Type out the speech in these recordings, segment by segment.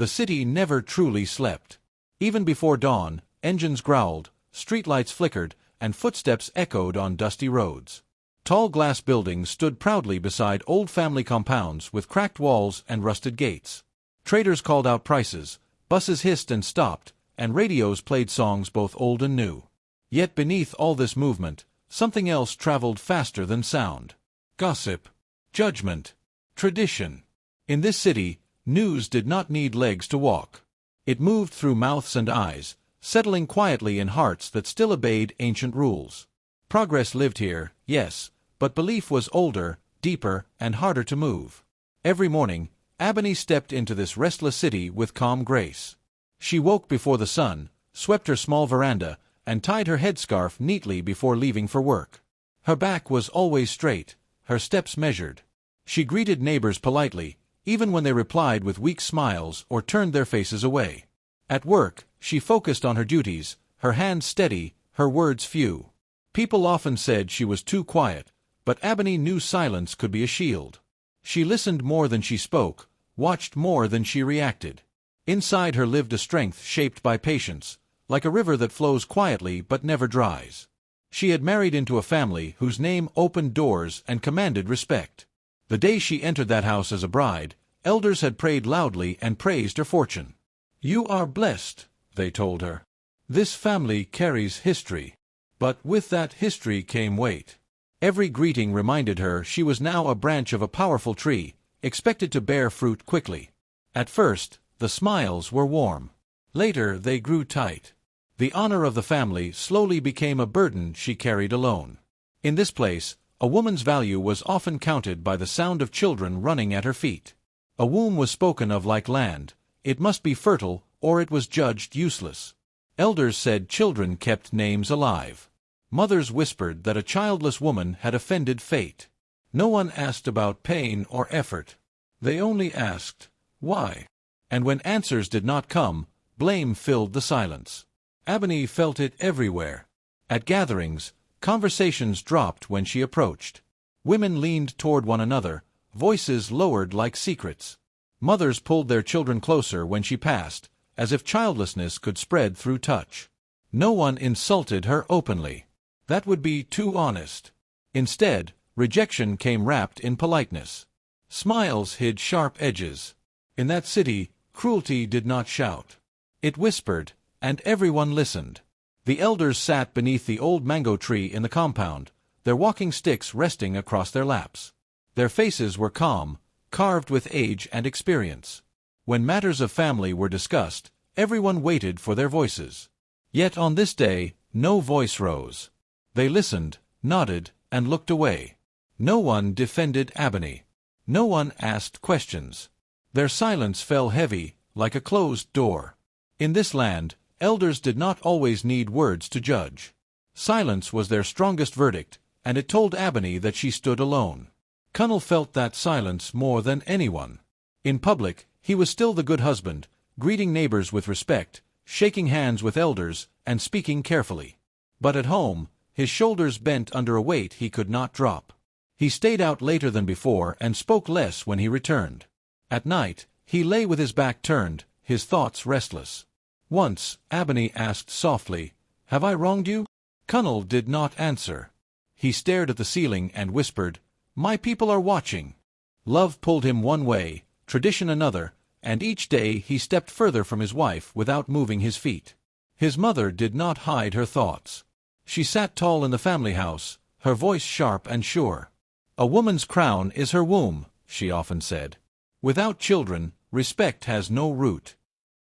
The city never truly slept. Even before dawn, engines growled, streetlights flickered, and footsteps echoed on dusty roads. Tall glass buildings stood proudly beside old family compounds with cracked walls and rusted gates. Traders called out prices, buses hissed and stopped, and radios played songs both old and new. Yet beneath all this movement, something else traveled faster than sound. Gossip, judgment, tradition. In this city, news did not need legs to walk. It moved through mouths and eyes, settling quietly in hearts that still obeyed ancient rules. Progress lived here, yes, but belief was older, deeper, and harder to move. Every morning, Abeni stepped into this restless city with calm grace. She woke before the sun, swept her small veranda, and tied her headscarf neatly before leaving for work. Her back was always straight, her steps measured. She greeted neighbors politely, even when they replied with weak smiles or turned their faces away. At work, she focused on her duties, her hands steady, her words few. People often said she was too quiet, but Abeni knew silence could be a shield. She listened more than she spoke, watched more than she reacted. Inside her lived a strength shaped by patience, like a river that flows quietly but never dries. She had married into a family whose name opened doors and commanded respect. The day she entered that house as a bride, elders had prayed loudly and praised her fortune. "You are blessed," they told her. "This family carries history." But with that history came weight. Every greeting reminded her she was now a branch of a powerful tree, expected to bear fruit quickly. At first, the smiles were warm. Later, they grew tight. The honor of the family slowly became a burden she carried alone. In this place, a woman's value was often counted by the sound of children running at her feet. A womb was spoken of like land. It must be fertile, or it was judged useless. Elders said children kept names alive. Mothers whispered that a childless woman had offended fate. No one asked about pain or effort. They only asked, why? And when answers did not come, blame filled the silence. Abeni felt it everywhere. At gatherings, conversations dropped when she approached. Women leaned toward one another, voices lowered like secrets. Mothers pulled their children closer when she passed, as if childlessness could spread through touch. No one insulted her openly. That would be too honest. Instead, rejection came wrapped in politeness. Smiles hid sharp edges. In that city, cruelty did not shout. It whispered, and everyone listened. The elders sat beneath the old mango tree in the compound, their walking sticks resting across their laps. Their faces were calm, carved with age and experience. When matters of family were discussed, everyone waited for their voices. Yet on this day, no voice rose. They listened, nodded, and looked away. No one defended Abeni. No one asked questions. Their silence fell heavy, like a closed door. In this land, elders did not always need words to judge. Silence was their strongest verdict, and it told Abeni that she stood alone. Cunnel felt that silence more than anyone. In public, he was still the good husband, greeting neighbors with respect, shaking hands with elders, and speaking carefully. But at home, his shoulders bent under a weight he could not drop. He stayed out later than before and spoke less when he returned. At night, he lay with his back turned, his thoughts restless. Once, Abeni asked softly, "Have I wronged you?" Cunnel did not answer. He stared at the ceiling and whispered, "My people are watching." Love pulled him one way, tradition another, and each day he stepped further from his wife without moving his feet. His mother did not hide her thoughts. She sat tall in the family house, her voice sharp and sure. "A woman's crown is her womb," she often said. "Without children, respect has no root."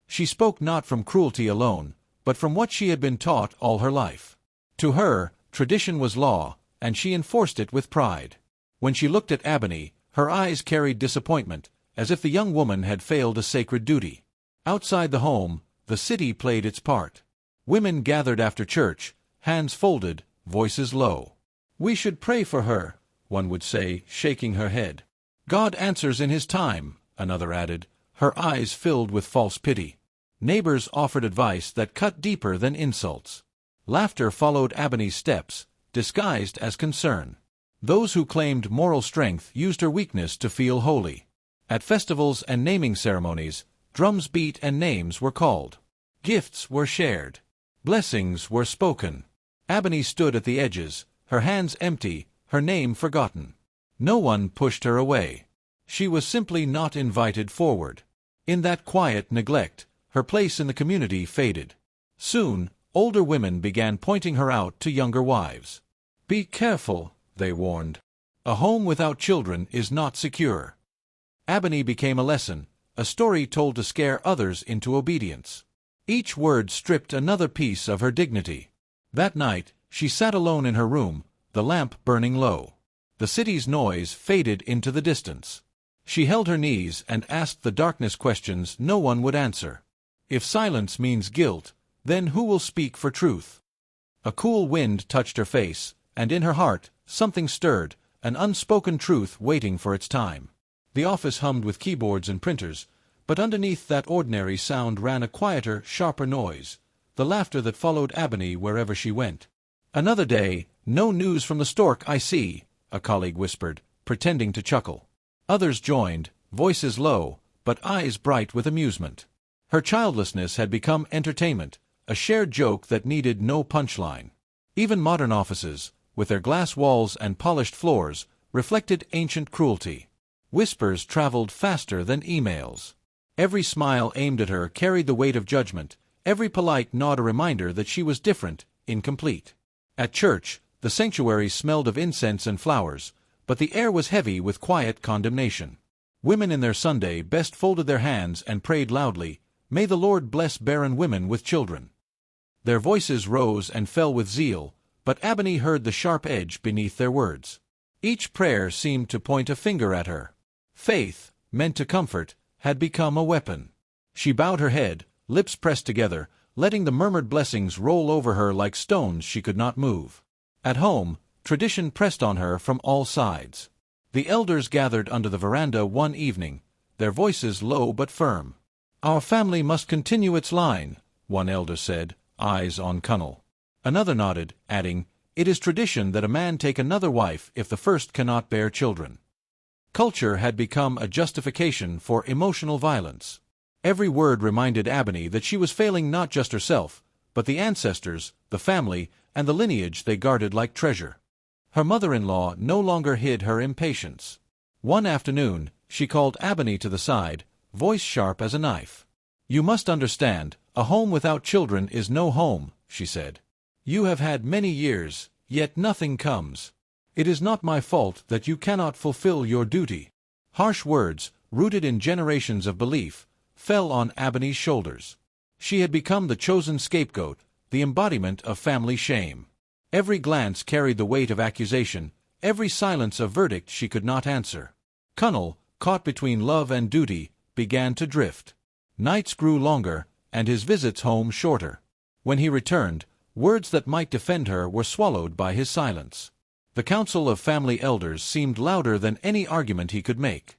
She spoke not from cruelty alone, but from what she had been taught all her life. To her, tradition was law, and she enforced it with pride. When she looked at Abeni, her eyes carried disappointment, as if the young woman had failed a sacred duty. Outside the home, the city played its part. Women gathered after church, hands folded, voices low. "We should pray for her," one would say, shaking her head. "God answers in his time," another added, her eyes filled with false pity. Neighbors offered advice that cut deeper than insults. Laughter followed Abeni's steps, disguised as concern. Those who claimed moral strength used her weakness to feel holy. At festivals and naming ceremonies, Drums beat and names were called. Gifts were shared. Blessings were spoken. Abeni stood at the edges, her hands empty, her name forgotten. No one pushed her away. She was simply not invited forward. In that quiet neglect, her place in the community faded. Soon, older women began pointing her out to younger wives. "Be careful," they warned. "A home without children is not secure." Abeni became a lesson, a story told to scare others into obedience. Each word stripped another piece of her dignity. That night, she sat alone in her room, the lamp burning low. The city's noise faded into the distance. She held her knees and asked the darkness questions no one would answer. If silence means guilt, then who will speak for truth? A cool wind touched her face, and in her heart, something stirred, an unspoken truth waiting for its time. The office hummed with keyboards and printers, but underneath that ordinary sound ran a quieter, sharper noise, the laughter that followed Abeni wherever she went. "Another day, no news from the stork, I see," a colleague whispered, pretending to chuckle. Others joined, voices low, but eyes bright with amusement. Her childlessness had become entertainment, a shared joke that needed no punchline. Even modern offices, with their glass walls and polished floors, reflected ancient cruelty. Whispers traveled faster than emails. Every smile aimed at her carried the weight of judgment, every polite nod a reminder that she was different, incomplete. At church, the sanctuary smelled of incense and flowers, but the air was heavy with quiet condemnation. Women in their Sunday best folded their hands and prayed loudly, "May the Lord bless barren women with children." Their voices rose and fell with zeal, but Abeni heard the sharp edge beneath their words. Each prayer seemed to point a finger at her. Faith, meant to comfort, had become a weapon. She bowed her head, lips pressed together, letting the murmured blessings roll over her like stones she could not move. At home, tradition pressed on her from all sides. The elders gathered under the veranda one evening, their voices low but firm. "Our family must continue its line," one elder said, eyes on Cunnel. Another nodded, adding, "It is tradition that a man take another wife if the first cannot bear children." Culture had become a justification for emotional violence. Every word reminded Abeni that she was failing not just herself, but the ancestors, the family, and the lineage they guarded like treasure. Her mother-in-law no longer hid her impatience. One afternoon, she called Abeni to the side, voice sharp as a knife. "You must understand, a home without children is no home," she said. "You have had many years, yet nothing comes. It is not my fault that you cannot fulfill your duty." Harsh words, rooted in generations of belief, fell on Abeni's shoulders. She had become the chosen scapegoat, the embodiment of family shame. Every glance carried the weight of accusation, every silence a verdict she could not answer. Cunnel, caught between love and duty, began to drift. Nights grew longer, and his visits home shorter. When he returned, words that might defend her were swallowed by his silence. The council of family elders seemed louder than any argument he could make.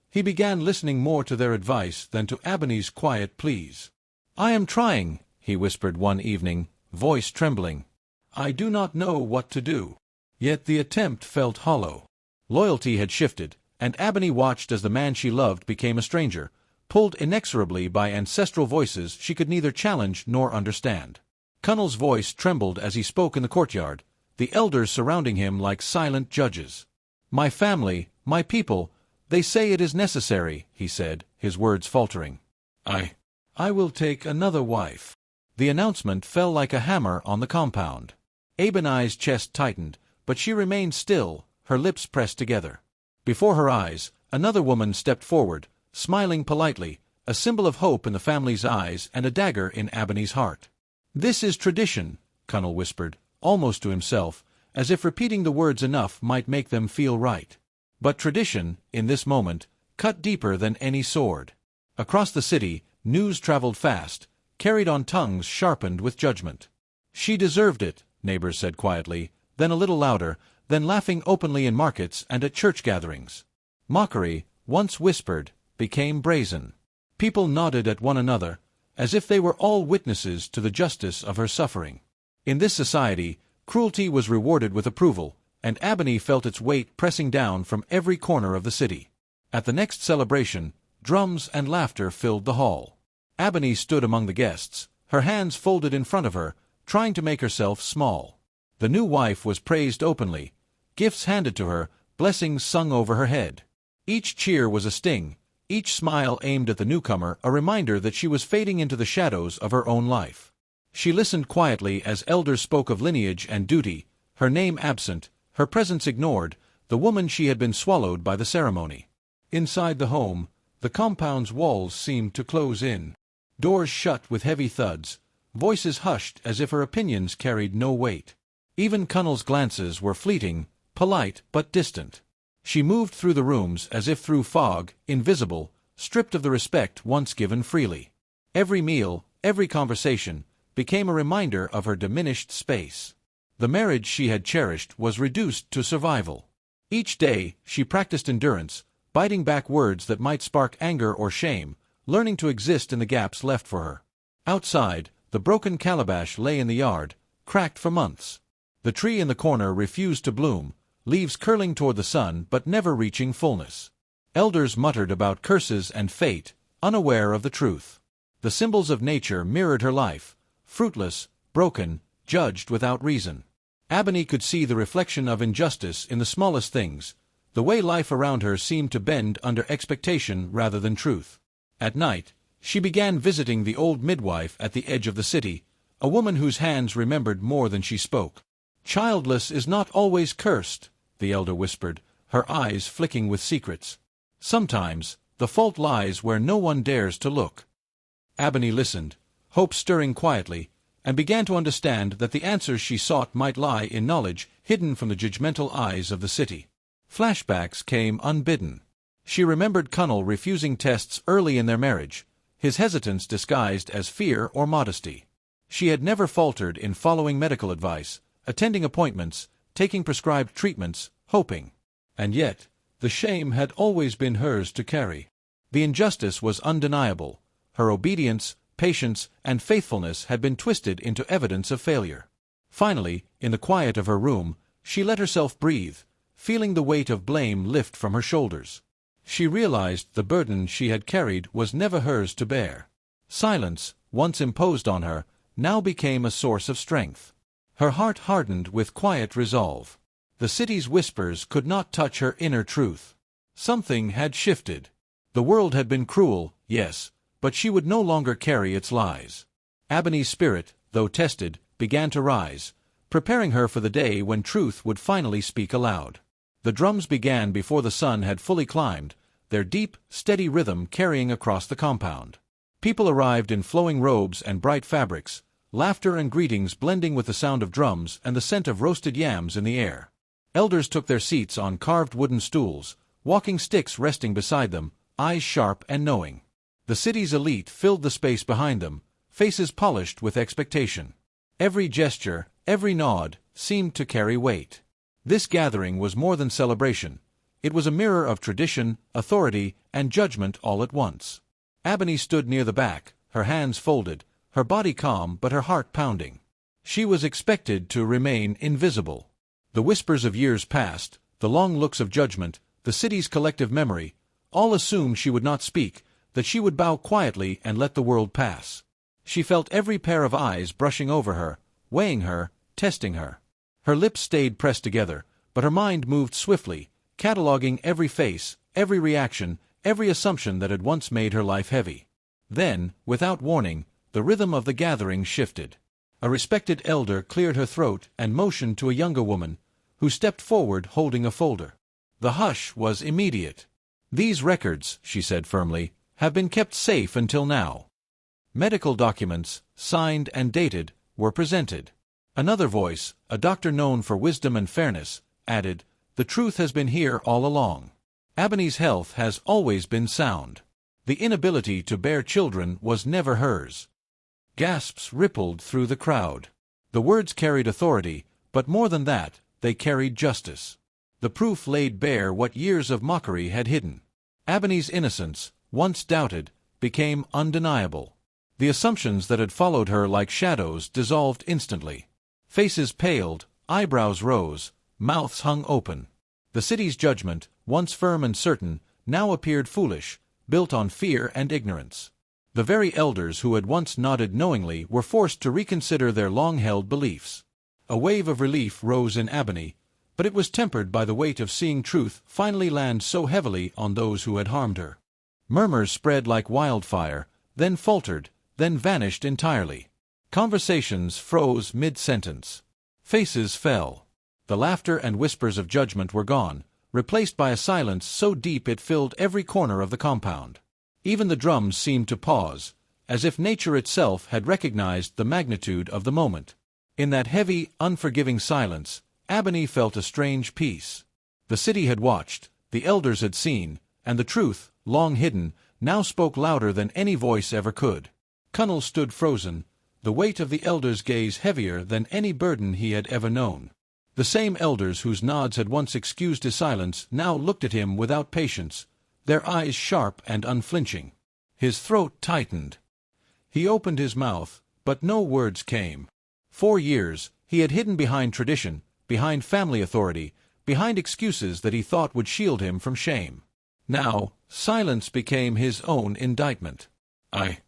He began listening more to their advice than to Abeni's quiet pleas. "I am trying," he whispered one evening, voice trembling. "I do not know what to do." Yet the attempt felt hollow. Loyalty had shifted, and Abeni watched as the man she loved became a stranger, pulled inexorably by ancestral voices she could neither challenge nor understand. Cunnel's voice trembled as he spoke in the courtyard, the elders surrounding him like silent judges. "My family, my people, they say it is necessary," he said, his words faltering. I will take another wife." The announcement fell like a hammer on the compound. Abeni's chest tightened, but she remained still, her lips pressed together. Before her eyes, another woman stepped forward, smiling politely, a symbol of hope in the family's eyes and a dagger in Abeni's heart. "This is tradition," Cunnel whispered, almost to himself, as if repeating the words enough might make them feel right. But tradition, in this moment, cut deeper than any sword. Across the city, news traveled fast, carried on tongues sharpened with judgment. "She deserved it," neighbors said quietly, then a little louder, then laughing openly in markets and at church gatherings. Mockery, once whispered, became brazen. People nodded at one another, as if they were all witnesses to the justice of her suffering. In this society, cruelty was rewarded with approval, and Abeni felt its weight pressing down from every corner of the city. At the next celebration, Drums and laughter filled the hall. Abeni stood among the guests, her hands folded in front of her, trying to make herself small. The new wife was praised openly, gifts handed to her, blessings sung over her head. Each cheer was a sting, each smile aimed at the newcomer a reminder that she was fading into the shadows of her own life. She listened quietly as elders spoke of lineage and duty, her name absent, her presence ignored, the woman she had been swallowed by the ceremony. Inside the home, the compound's walls seemed to close in. Doors shut with heavy thuds, voices hushed as if her opinions carried no weight. Even Cunnel's glances were fleeting, polite but distant. She moved through the rooms as if through fog, invisible, stripped of the respect once given freely. Every meal, every conversation, became a reminder of her diminished space. The marriage she had cherished was reduced to survival. Each day, she practiced endurance, biting back words that might spark anger or shame, learning to exist in the gaps left for her. Outside, the broken calabash lay in the yard, cracked for months. The tree in the corner refused to bloom, leaves curling toward the sun but never reaching fullness. Elders muttered about curses and fate, unaware of the truth. The symbols of nature mirrored her life, fruitless, broken, judged without reason. Abeni could see the reflection of injustice in the smallest things, the way life around her seemed to bend under expectation rather than truth. At night, she began visiting the old midwife at the edge of the city, a woman whose hands remembered more than she spoke. "Childless is not always cursed," the elder whispered, her eyes flicking with secrets. "Sometimes, the fault lies where no one dares to look." Abeni listened, hope stirring quietly, and began to understand that the answers she sought might lie in knowledge hidden from the judgmental eyes of the city. Flashbacks came unbidden. She remembered Cunnel refusing tests early in their marriage, his hesitance disguised as fear or modesty. She had never faltered in following medical advice, attending appointments, taking prescribed treatments, hoping. And yet, the shame had always been hers to carry. The injustice was undeniable. Her obedience, patience, and faithfulness had been twisted into evidence of failure. Finally, in the quiet of her room, she let herself breathe, feeling the weight of blame lift from her shoulders. She realized the burden she had carried was never hers to bear. Silence, once imposed on her, now became a source of strength. Her heart hardened with quiet resolve. The city's whispers could not touch her inner truth. Something had shifted. The world had been cruel, yes, but she would no longer carry its lies. Abeni's spirit, though tested, began to rise, preparing her for the day when truth would finally speak aloud. The drums began before the sun had fully climbed, their deep, steady rhythm carrying across the compound. People arrived in flowing robes and bright fabrics, laughter and greetings blending with the sound of drums and the scent of roasted yams in the air. Elders took their seats on carved wooden stools, walking sticks resting beside them, eyes sharp and knowing. The city's elite filled the space behind them, faces polished with expectation. Every gesture, every nod, seemed to carry weight. This gathering was more than celebration. It was a mirror of tradition, authority, and judgment all at once. Abeni stood near the back, her hands folded, her body calm but her heart pounding. She was expected to remain invisible. The whispers of years past, the long looks of judgment, the city's collective memory, all assumed she would not speak, that she would bow quietly and let the world pass. She felt every pair of eyes brushing over her, weighing her, testing her. Her lips stayed pressed together, but her mind moved swiftly, cataloging every face, every reaction, every assumption that had once made her life heavy. Then, without warning, the rhythm of the gathering shifted. A respected elder cleared her throat and motioned to a younger woman, who stepped forward holding a folder. The hush was immediate. "These records," she said firmly, "have been kept safe until now." Medical documents, signed and dated, were presented. Another voice, a doctor known for wisdom and fairness, added, "The truth has been here all along. Abeni's health has always been sound. The inability to bear children was never hers." Gasps rippled through the crowd. The words carried authority, but more than that, they carried justice. The proof laid bare what years of mockery had hidden. Abeni's innocence, once doubted, became undeniable. The assumptions that had followed her like shadows dissolved instantly. Faces paled, eyebrows rose, mouths hung open. The city's judgment, once firm and certain, now appeared foolish, built on fear and ignorance. The very elders who had once nodded knowingly were forced to reconsider their long-held beliefs. A wave of relief rose in Abeni, but it was tempered by the weight of seeing truth finally land so heavily on those who had harmed her. Murmurs spread like wildfire, then faltered, then vanished entirely. Conversations froze mid-sentence. Faces fell. The laughter and whispers of judgment were gone, replaced by a silence so deep it filled every corner of the compound. Even the drums seemed to pause, as if nature itself had recognized the magnitude of the moment. In that heavy, unforgiving silence, Abeni felt a strange peace. The city had watched, the elders had seen, and the truth, long hidden, now spoke louder than any voice ever could. Cunnel stood frozen, the weight of the elders' gaze heavier than any burden he had ever known. The same elders whose nods had once excused his silence now looked at him without patience, their eyes sharp and unflinching. His throat tightened. He opened his mouth, but no words came. 4 years, he had hidden behind tradition, behind family authority, behind excuses that he thought would shield him from shame. Now, silence became his own indictment. I,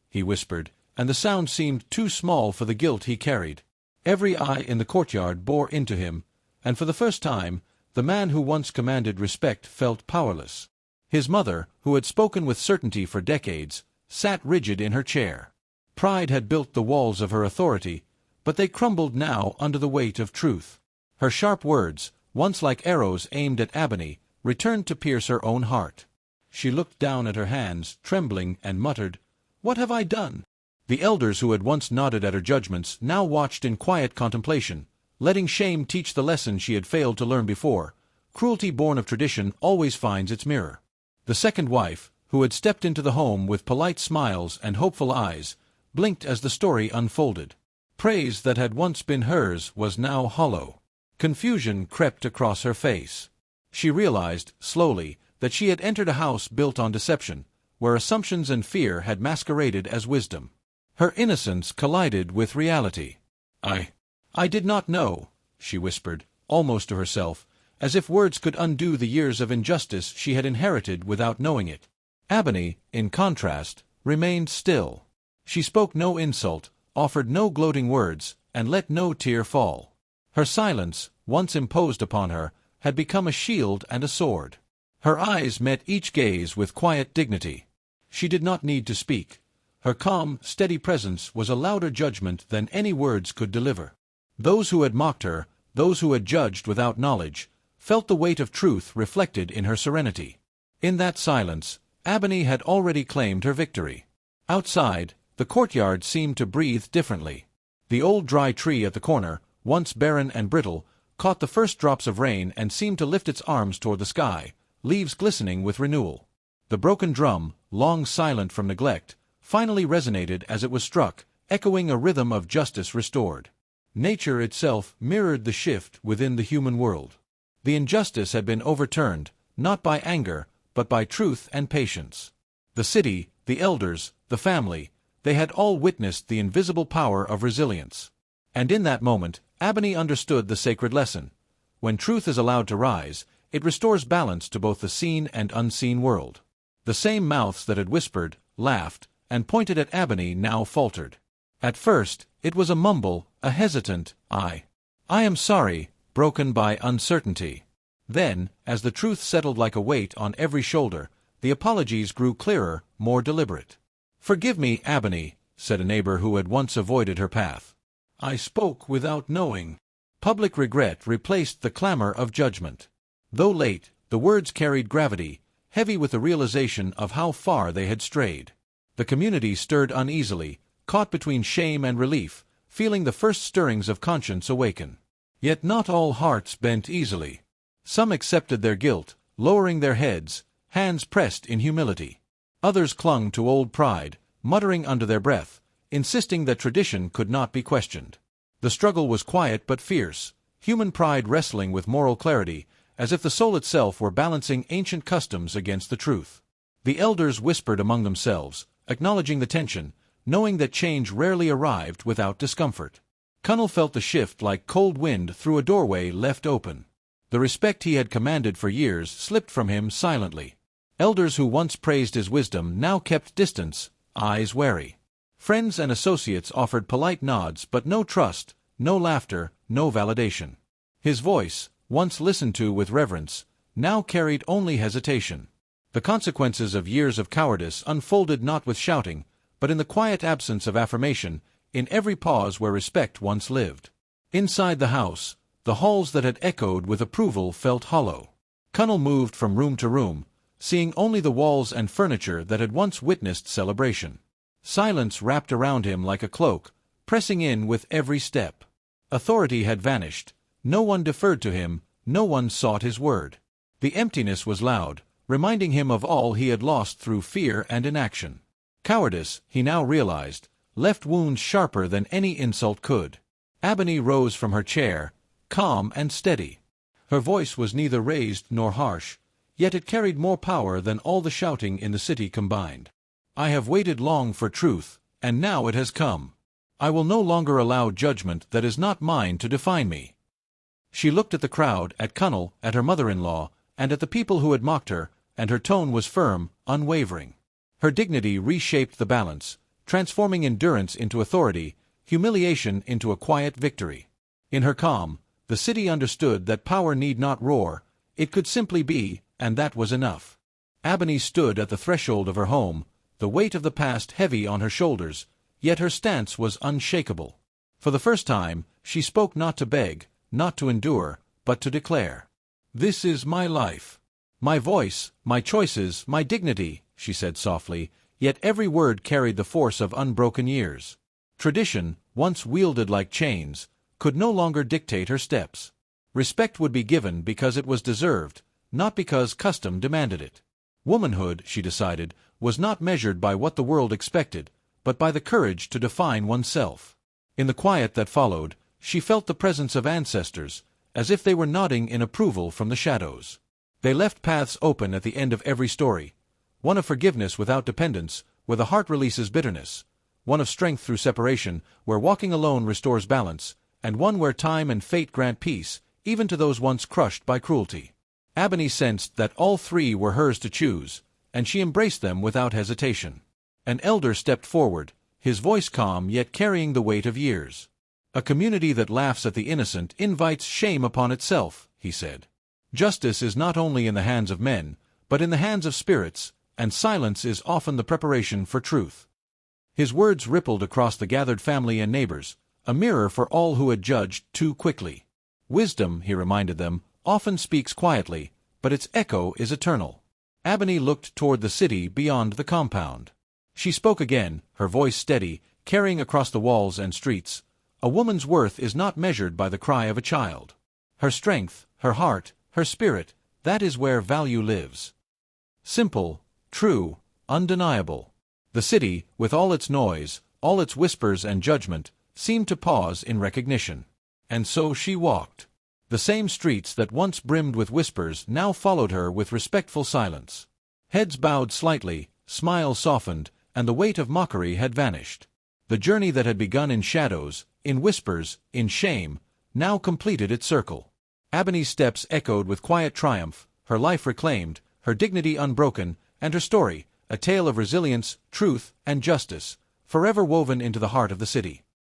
he whispered, and the sound seemed too small for the guilt he carried. Every eye in the courtyard bore into him, and for the first time, the man who once commanded respect felt powerless. His mother, who had spoken with certainty for decades, sat rigid in her chair. Pride had built the walls of her authority, but they crumbled now under the weight of truth. Her sharp words, once like arrows aimed at Abeni, returned to pierce her own heart. She looked down at her hands, trembling, and muttered, "What have I done?" The elders who had once nodded at her judgments now watched in quiet contemplation, letting shame teach the lesson she had failed to learn before. Cruelty born of tradition always finds its mirror. The second wife, who had stepped into the home with polite smiles and hopeful eyes, blinked as the story unfolded. Praise that had once been hers was now hollow. Confusion crept across her face. She realized, slowly, that she had entered a house built on deception, where assumptions and fear had masqueraded as wisdom. Her innocence collided with reality. I did not know," she whispered, almost to herself, as if words could undo the years of injustice she had inherited without knowing it. Abeni, in contrast, remained still. She spoke no insult, offered no gloating words, and let no tear fall. Her silence, once imposed upon her, had become a shield and a sword. Her eyes met each gaze with quiet dignity. She did not need to speak. Her calm, steady presence was a louder judgment than any words could deliver. Those who had mocked her, those who had judged without knowledge, felt the weight of truth reflected in her serenity. In that silence, Abeni had already claimed her victory. Outside, the courtyard seemed to breathe differently. The old dry tree at the corner, once barren and brittle, caught the first drops of rain and seemed to lift its arms toward the sky, leaves glistening with renewal. The broken drum, long silent from neglect, finally resonated as it was struck, echoing a rhythm of justice restored. Nature itself mirrored the shift within the human world. The injustice had been overturned, not by anger, but by truth and patience. The city, the elders, the family, they had all witnessed the invisible power of resilience. And in that moment, Abeni understood the sacred lesson. When truth is allowed to rise, it restores balance to both the seen and unseen world. The same mouths that had whispered, laughed, and pointed at Abeni now faltered. At first, it was a mumble, a hesitant, I am sorry, broken by uncertainty. Then, as the truth settled like a weight on every shoulder, the apologies grew clearer, more deliberate. "Forgive me, Abeni," said a neighbor who had once avoided her path. "I spoke without knowing." Public regret replaced the clamor of judgment. Though late, the words carried gravity, heavy with the realization of how far they had strayed. The community stirred uneasily, caught between shame and relief, feeling the first stirrings of conscience awaken. Yet not all hearts bent easily. Some accepted their guilt, lowering their heads, hands pressed in humility. Others clung to old pride, muttering under their breath, insisting that tradition could not be questioned. The struggle was quiet but fierce, human pride wrestling with moral clarity, as if the soul itself were balancing ancient customs against the truth. The elders whispered among themselves, acknowledging the tension, knowing that change rarely arrived without discomfort. Cunnel felt the shift like cold wind through a doorway left open. The respect he had commanded for years slipped from him silently. Elders who once praised his wisdom now kept distance, eyes wary. Friends and associates offered polite nods but no trust, no laughter, no validation. His voice, once listened to with reverence, now carried only hesitation. The consequences of years of cowardice unfolded not with shouting, but in the quiet absence of affirmation, in every pause where respect once lived. Inside the house, the halls that had echoed with approval felt hollow. Cunnel moved from room to room, seeing only the walls and furniture that had once witnessed celebration. Silence wrapped around him like a cloak, pressing in with every step. Authority had vanished. No one deferred to him, no one sought his word. The emptiness was loud, reminding him of all he had lost through fear and inaction. Cowardice, he now realized, left wounds sharper than any insult could. Abeni rose from her chair, calm and steady. Her voice was neither raised nor harsh, yet it carried more power than all the shouting in the city combined. I have waited long for truth, and now it has come. I will no longer allow judgment that is not mine to define me. She looked at the crowd, at Cunnel, at her mother-in-law, and at the people who had mocked her, and her tone was firm, unwavering. Her dignity reshaped the balance, transforming endurance into authority, humiliation into a quiet victory. In her calm, the city understood that power need not roar, it could simply be, and that was enough. Abeni stood at the threshold of her home, the weight of the past heavy on her shoulders, yet her stance was unshakable. For the first time, she spoke not to beg, not to endure, but to declare. "This is my life. My voice, my choices, my dignity," she said softly, yet every word carried the force of unbroken years. Tradition, once wielded like chains, could no longer dictate her steps. Respect would be given because it was deserved, not because custom demanded it. Womanhood, she decided, was not measured by what the world expected, but by the courage to define oneself. In the quiet that followed, she felt the presence of ancestors, as if they were nodding in approval from the shadows. They left paths open at the end of every story, one of forgiveness without dependence, where the heart releases bitterness, one of strength through separation, where walking alone restores balance, and one where time and fate grant peace, even to those once crushed by cruelty. Abeni sensed that all three were hers to choose, and she embraced them without hesitation. An elder stepped forward, his voice calm yet carrying the weight of years. "A community that laughs at the innocent invites shame upon itself," he said. "Justice is not only in the hands of men, but in the hands of spirits, and silence is often the preparation for truth." His words rippled across the gathered family and neighbors, a mirror for all who had judged too quickly. "Wisdom," he reminded them, "often speaks quietly, but its echo is eternal." Abeni looked toward the city beyond the compound. She spoke again, her voice steady, carrying across the walls and streets. "A woman's worth is not measured by the cry of a child. Her strength, her heart, her spirit, that is where value lives." Simple, true, undeniable. The city, with all its noise, all its whispers and judgment, seemed to pause in recognition. And so she walked. The same streets that once brimmed with whispers now followed her with respectful silence. Heads bowed slightly, smiles softened, and the weight of mockery had vanished. The journey that had begun in shadows, in whispers, in shame, now completed its circle. Abeni's steps echoed with quiet triumph, her life reclaimed, her dignity unbroken, and her story, a tale of resilience, truth, and justice, forever woven into the heart of the city.